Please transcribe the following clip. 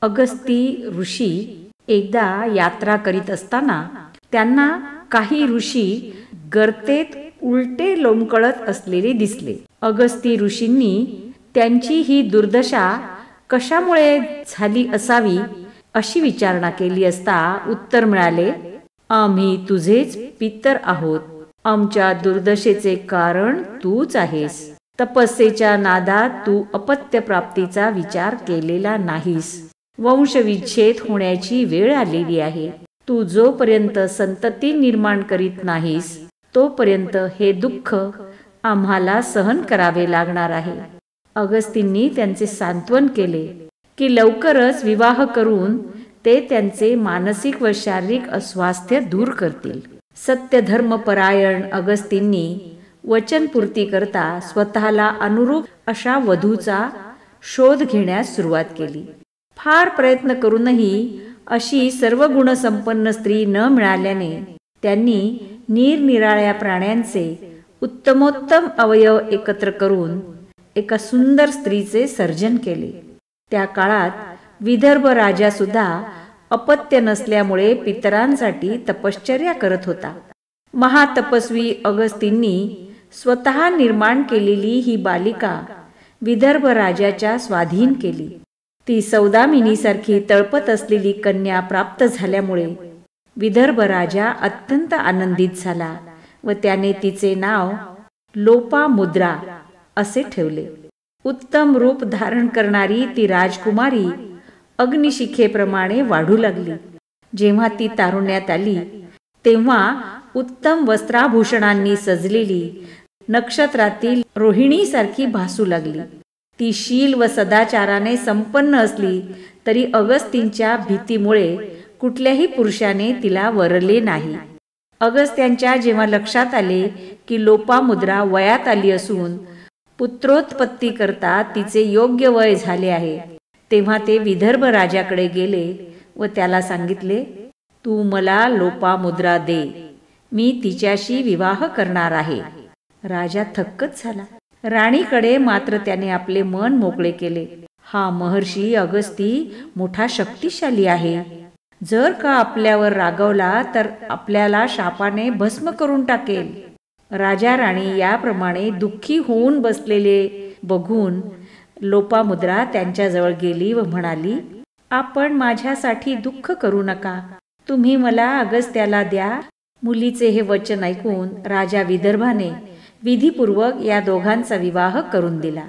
अगस्ती ऋषी एकदा यात्रा करीत असताना त्यांना काही ऋषी गर्तेत उलटे लोंबकळत असलेले दिसले. अगस्ती ऋषींनी त्यांची ही दुर्दशा कशामुळे झाली असावी अशी विचारणा केली असता उत्तर मिळाले, आम्ही तुझेच पितर आहोत. आमच्या दुर्दशेचे कारण तूच आहेस. तपस्येच्या नादात तू अपत्य प्राप्तीचा विचार केलेला नाहीस. वंशविच्छेद होण्याची वेळ आलेली आहे. तू जोपर्यंत संतती निर्माण करीत नाहीस तोपर्यंत हे दुःख आम्हाला सहन करावे लागणार आहे. अगस्तींनी त्यांचे सांत्वन केले की लवकरच विवाह करून ते त्यांचे मानसिक व शारीरिक अस्वास्थ्य दूर करतील. सत्यधर्मपरायण अगस्तींनी वचनपूर्ती करता स्वतःला अनुरूप अशा वधूचा शोध घेण्यास सुरुवात केली. फार प्रयत्न करूनही अशी सर्व गुणसंपन्न स्त्री न मिळाल्याने त्यांनी निरनिराळ्या प्राण्यांचे उत्तमोत्तम अवयव एकत्र करून एका सुंदर स्त्रीचे सर्जन केले. त्या काळात विदर्भ राजा सुद्धा अपत्य नसल्यामुळे पितरांसाठी तपश्चर्या करत होता. महातपस्वी अगस्तींनी स्वतः निर्माण केलेली ही बालिका विदर्भ राजाच्या स्वाधीन केली. ती सौदामिनीसारखी तळपत असलेली कन्या प्राप्त झाल्यामुळे विदर्भ राजा अत्यंत आनंदित झाला व त्याने तिचे नाव लोपामुद्रा असे ठेवले. उत्तम रूप धारण करणारी ती राजकुमारी अग्निशिखेप्रमाणे वाढू लागली. जेव्हा ती तारुण्यात आली तेव्हा उत्तम वस्त्राभूषणांनी सजलेली नक्षत्रातील रोहिणीसारखी भासू लागली. ती शील व सदाचाराने संपन्न असली तरी अगस्तींच्या भीतीमुळे कुठल्याही पुरुषाने तिला वरले नाही. अगस्त्यांच्या जेव्हा लक्षात आले की लोपामुद्रा वयात आली असून पुत्रोत्पत्ती करता तिचे योग्य वय झाले आहे, तेव्हा ते विदर्भ राजाकडे गेले व त्याला सांगितले, तू मला लोपामुद्रा दे, मी तिच्याशी विवाह करणार आहे. राजा थक्कच झाला. राणीकडे मात्र त्याने आपले मन मोकळे केले. हा महर्षी अगस्ती मोठा शक्तिशाली आहे. जर का आपल्यावर रागवला तर आपल्याला शापाने भस्म करून टाकेल. राजा राणी याप्रमाणे दुःखी होऊन बसलेले बघून लोपामुद्रा त्यांच्याजवळ गेली व म्हणाली, आपण माझ्यासाठी दुःख करू नका. तुम्ही मला अगस्त्याला द्या. मुलीचे हे वचन ऐकून राजा विदर्भाने विधिपूर्वक या दोघांचा विवाह करून दिला.